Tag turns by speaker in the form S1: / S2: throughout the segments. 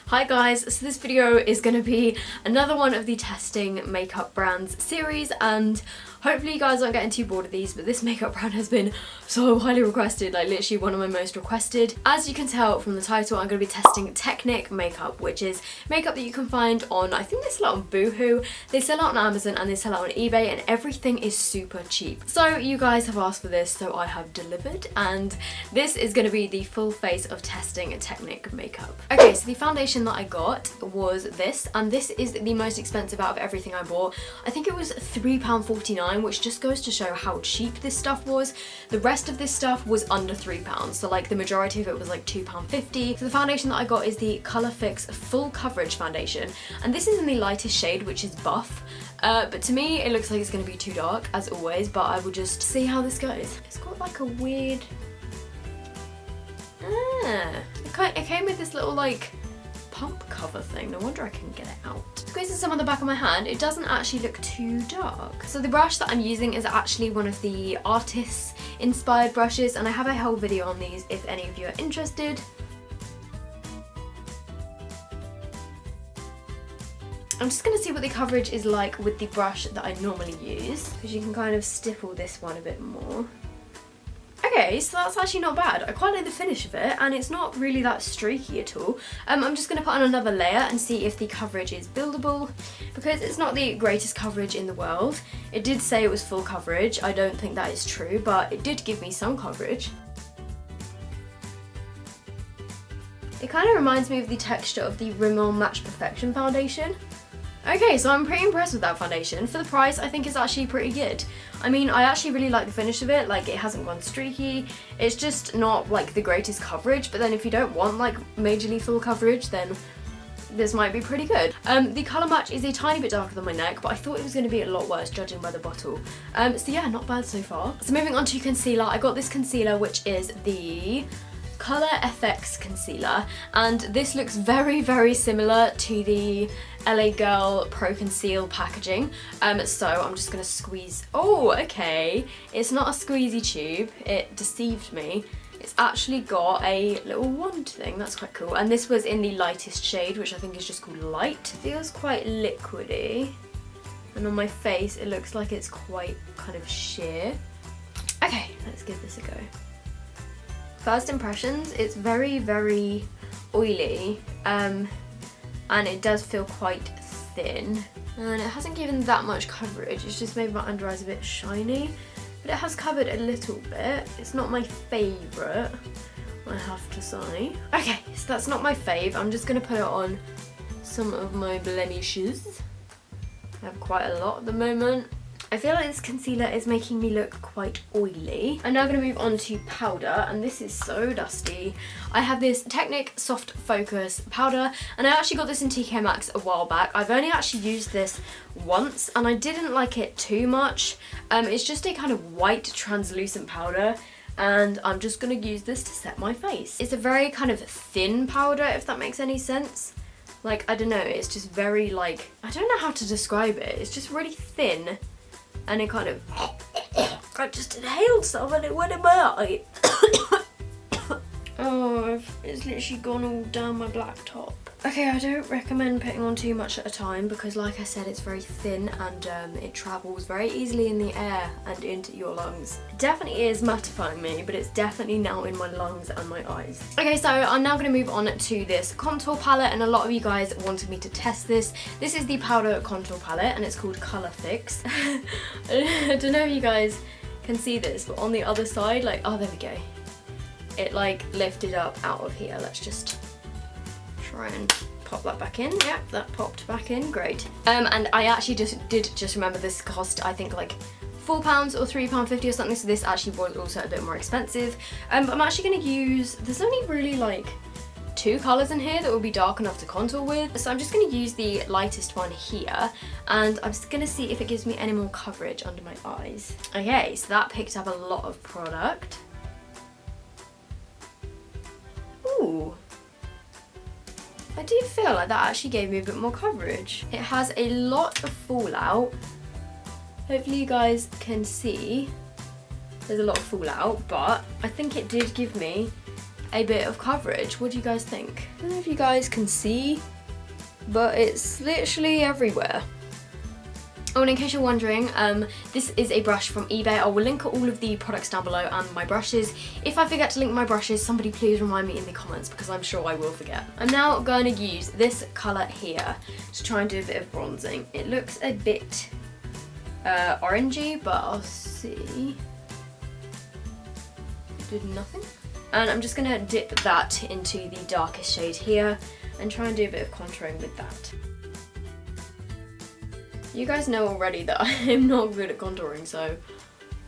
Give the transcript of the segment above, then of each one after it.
S1: Hi guys, so this video is going to be another one of the testing makeup brands series, and hopefully you guys aren't getting too bored of these, but this makeup brand has been so highly requested, like literally one of my most requested. As you can tell from the title, I'm going to be testing Technic makeup, which is makeup that you can find on, I think they sell it on Boohoo, they sell it on Amazon, and they sell it on eBay, and everything is super cheap. So you guys have asked for this, so I have delivered, and this is going to be the full face of testing Technic makeup. Okay, so the foundation that I got was this, and this is the most expensive out of everything I bought. I think it was £3.49, which just goes to show how cheap this stuff was. The rest of this stuff was under £3, so like the majority of it was like £2.50. So the foundation that I got is the Colour Fix Full Coverage Foundation, and this is in the lightest shade, which is Buff. But to me it looks like it's going to be too dark as always, but I will just see how this goes. It's got like a weird... it came with this little like pump cover thing. No wonder I couldn't get it out. Squeezing some on the back of my hand, it doesn't actually look too dark. So the brush that I'm using is actually one of the artists inspired brushes, and I have a whole video on these if any of you are interested. I'm just going to see what the coverage is like with the brush that I normally use, because you can kind of stipple this one a bit more. Okay, so that's actually not bad. I quite like the finish of it, and it's not really that streaky at all. I'm just going to put on another layer and see if the coverage is buildable, because it's not the greatest coverage in the world. It did say it was full coverage. I don't think that is true, but it did give me some coverage. It kind of reminds me of the texture of the Rimmel Match Perfection foundation. Okay, so I'm pretty impressed with that foundation. For the price, I think it's actually pretty good. I mean, I actually really like the finish of it. Like, it hasn't gone streaky. It's just not like the greatest coverage, but then if you don't want like majorly full coverage, then this might be pretty good. The colour match is a tiny bit darker than my neck, but I thought it was going to be a lot worse judging by the bottle. So yeah, not bad so far. So moving on to concealer, I got this concealer, which is the Colour FX concealer, and this looks very, very similar to the LA Girl Pro Conceal packaging. So I'm just gonna squeeze. Oh, okay. It's not a squeezy tube. It deceived me. It's actually got a little wand thing. That's quite cool. And this was in the lightest shade, which I think is just called Light. It feels quite liquidy, and on my face it looks like it's quite kind of sheer. Okay, let's give this a go. First impressions, it's very, very oily, and it does feel quite thin, and it hasn't given that much coverage. It's just made my under eyes a bit shiny, but it has covered a little bit. It's not my favourite, I have to say. Okay, so that's not my fave. I'm just going to put it on some of my blemishes. I have quite a lot at the moment. I feel like this concealer is making me look quite oily. I'm now going to move on to powder, and this is so dusty. I have this Technic Soft Focus powder, and I actually got this in TK Maxx a while back. I've only actually used this once, and I didn't like it too much. It's just a kind of white translucent powder, and I'm just going to use this to set my face. It's a very kind of thin powder, if that makes any sense. Like, I don't know, it's just very like, I don't know how to describe it. It's just really thin. And it kind of, I just inhaled some and it went in my eye. Oh, it's literally gone all down my black top. Okay, I don't recommend putting on too much at a time, because like I said, it's very thin, and it travels very easily in the air and into your lungs. It definitely is mattifying me, but it's definitely now in my lungs and my eyes. Okay, so I'm now going to move on to this contour palette, and a lot of you guys wanted me to test this. This is the powder contour palette, and it's called Colour Fix. I don't know if you guys can see this, but on the other side, like, oh, there we go. It like lifted up out of here. Let's just try and pop that back in. Yep, that popped back in, great. And I actually just remember this cost, I think, like £4 or £3.50 or something, so this actually was also a bit more expensive. But I'm actually going to use, there's only really like 2 colours in here that will be dark enough to contour with, so I'm just going to use the lightest one here, and I'm just going to see if it gives me any more coverage under my eyes. Okay, so that picked up a lot of product. Ooh. I do feel like that actually gave me a bit more coverage. It has a lot of fallout. Hopefully you guys can see there's a lot of fallout, but I think it did give me a bit of coverage. What do you guys think? I don't know if you guys can see, but it's literally everywhere. Oh, and in case you're wondering, this is a brush from eBay. I will link all of the products down below and my brushes. If I forget to link my brushes, somebody please remind me in the comments because I'm sure I will forget. I'm now going to use this colour here to try and do a bit of bronzing. It looks a bit orangey, but I'll see. It did nothing. And I'm just going to dip that into the darkest shade here and try and do a bit of contouring with that. You guys know already that I'm not good at contouring, so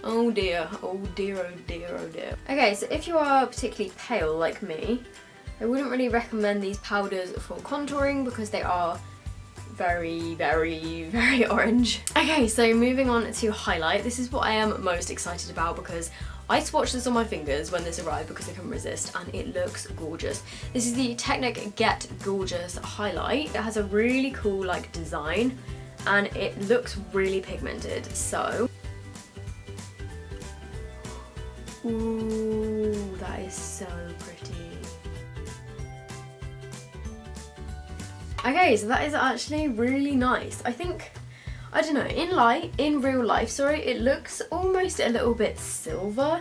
S1: oh dear, oh dear, oh dear, oh dear. Okay, so if you are particularly pale like me, I wouldn't really recommend these powders for contouring because they are very, very, very orange. Okay, so moving on to highlight. This is what I am most excited about because I swatched this on my fingers when this arrived because I couldn't resist and it looks gorgeous. This is the Technic Get Gorgeous highlight. It has a really cool like design and it looks really pigmented, so ooh, that is so pretty. Okay, so that is actually really nice. I think, I don't know, in real life, it looks almost a little bit silver.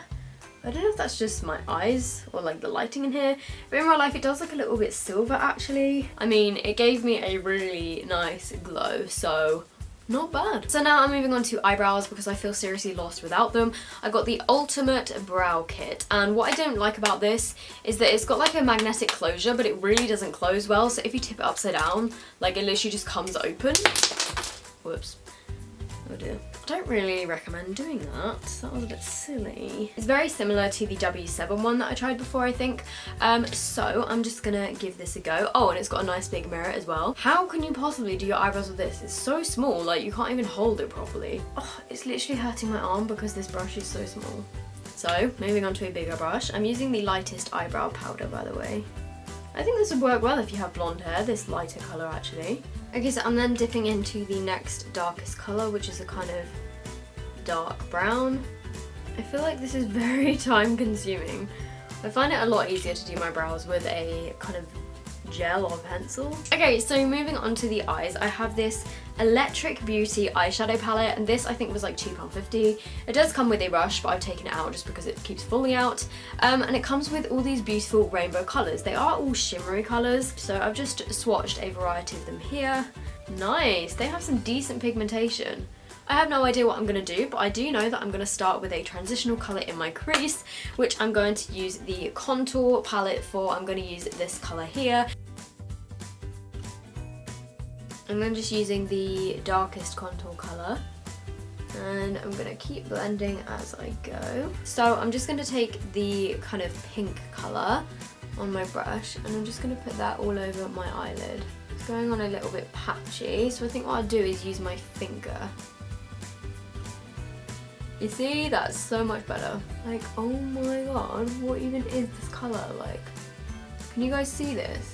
S1: I don't know if that's just my eyes or like the lighting in here, but in real life it does look a little bit silver actually. I mean, it gave me a really nice glow, so not bad. So now I'm moving on to eyebrows because I feel seriously lost without them. I got the Ultimate Brow Kit, and what I don't like about this is that it's got like a magnetic closure, but it really doesn't close well, so if you tip it upside down, like it literally just comes open. Whoops. Oh dear. I don't really recommend doing that. That was a bit silly. It's very similar to the W7 one that I tried before, I think. So I'm just gonna give this a go. Oh, and it's got a nice big mirror as well. How can you possibly do your eyebrows with this? It's so small, like you can't even hold it properly. Oh, it's literally hurting my arm because this brush is so small. So, moving on to a bigger brush. I'm using the lightest eyebrow powder, by the way. I think this would work well if you have blonde hair, this lighter colour actually. Okay, so I'm then dipping into the next darkest colour, which is a kind of dark brown. I feel like this is very time consuming. I find it a lot easier to do my brows with a kind of gel or pencil. Okay, so moving on to the eyes, I have this Electric Beauty eyeshadow palette, and this I think was like £2.50. It does come with a brush, but I've taken it out just because it keeps falling out. And it comes with all these beautiful rainbow colours. They are all shimmery colours, so I've just swatched a variety of them here. Nice, they have some decent pigmentation. I have no idea what I'm going to do, but I do know that I'm going to start with a transitional colour in my crease, which I'm going to use the contour palette for. I'm going to use this colour here. And I'm just using the darkest contour colour, and I'm going to keep blending as I go. So I'm just going to take the kind of pink colour on my brush, and I'm just going to put that all over my eyelid. It's going on a little bit patchy, so I think what I'll do is use my finger. You see, that's so much better. Like, oh my god, what even is this colour? Like, can you guys see this?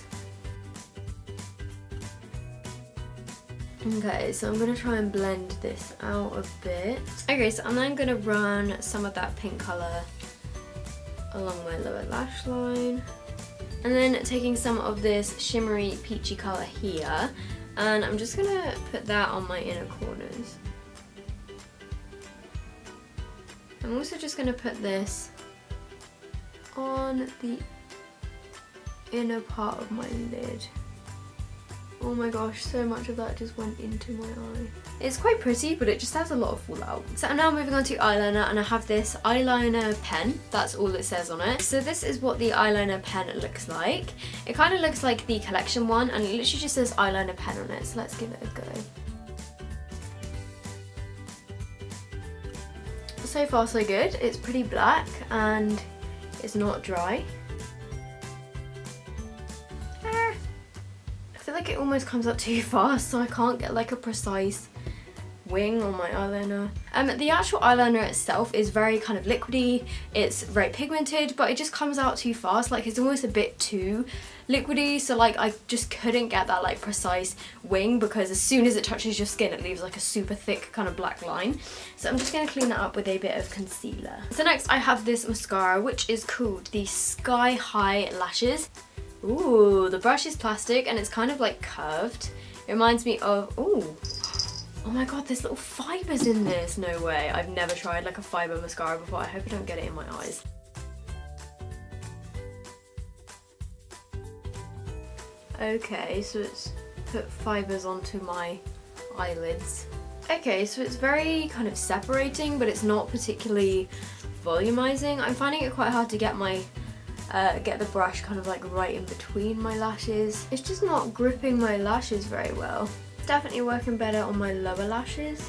S1: Okay, so I'm going to try and blend this out a bit. Okay, so I'm then going to run some of that pink colour along my lower lash line. And then taking some of this shimmery peachy colour here, and I'm just going to put that on my inner corners. I'm also just going to put this on the inner part of my lid. Oh my gosh, so much of that just went into my eye. It's quite pretty, but it just has a lot of fallout. So I'm now moving on to eyeliner, and I have this eyeliner pen. That's all it says on it. So this is what the eyeliner pen looks like. It kind of looks like the collection one, and it literally just says eyeliner pen on it. So let's give it a go. So far so good. It's pretty black and it's not dry. I feel like it almost comes up too fast, so I can't get like a precise wing on my eyeliner. The actual eyeliner itself is very kind of liquidy, it's very pigmented, but it just comes out too fast, like it's almost a bit too liquidy, so like I just couldn't get that like precise wing, because as soon as it touches your skin it leaves like a super thick kind of black line. So I'm just going to clean that up with a bit of concealer. So next I have this mascara, which is called the Sky High Lashes. Ooh, the brush is plastic and it's kind of like curved. It reminds me of, ooh, oh my god, there's little fibres in this. No way, I've never tried like a fibre mascara before. I hope I don't get it in my eyes. Okay, so it's put fibres onto my eyelids. Okay, so it's very kind of separating, but it's not particularly volumizing. I'm finding it quite hard to get my get the brush kind of like right in between my lashes. It's just not gripping my lashes very well. It's definitely working better on my lower lashes.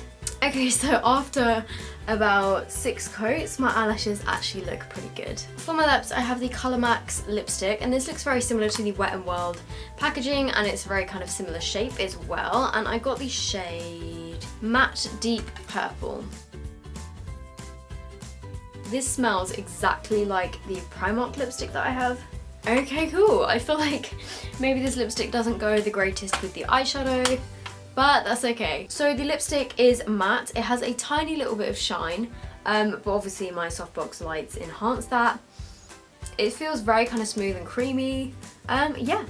S1: Okay, so after about 6 coats, my eyelashes actually look pretty good. For my lips, I have the Colour Max lipstick, and this looks very similar to the Wet n Wild packaging, and it's very kind of similar shape as well. And I got the shade Matte Deep Purple. This smells exactly like the Primark lipstick that I have. Okay, cool. I feel like maybe this lipstick doesn't go the greatest with the eyeshadow, but that's okay. So the lipstick is matte. It has a tiny little bit of shine, but obviously my softbox lights enhance that. It feels very kind of smooth and creamy. Yeah,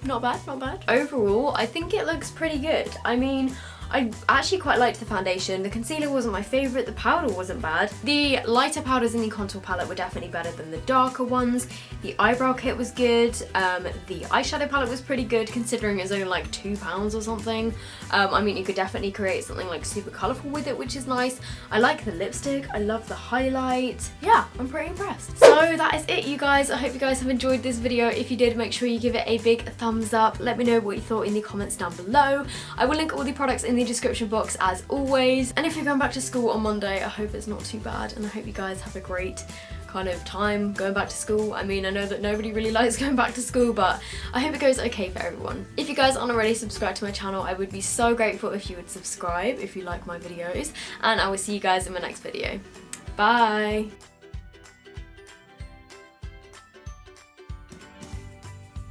S1: not bad, not bad. Overall, I think it looks pretty good. I mean, I actually quite liked the foundation. The concealer wasn't my favourite, the powder wasn't bad. The lighter powders in the contour palette were definitely better than the darker ones. The eyebrow kit was good. The eyeshadow palette was pretty good considering it's only like £2 or something. I mean, you could definitely create something like super colourful with it, which is nice. I like the lipstick, I love the highlight. Yeah, I'm pretty impressed. So that is it, you guys. I hope you guys have enjoyed this video. If you did, make sure you give it a big thumbs up. Let me know what you thought in the comments down below. I will link all the products in the description box as always. And if you're going back to school on Monday, I hope it's not too bad, and I hope you guys have a great kind of time going back to school. I mean, I know that nobody really likes going back to school, but I hope it goes okay for everyone. If you guys aren't already subscribed to my channel, I would be so grateful if you would subscribe if you like my videos, and I will see you guys in my next video. Bye!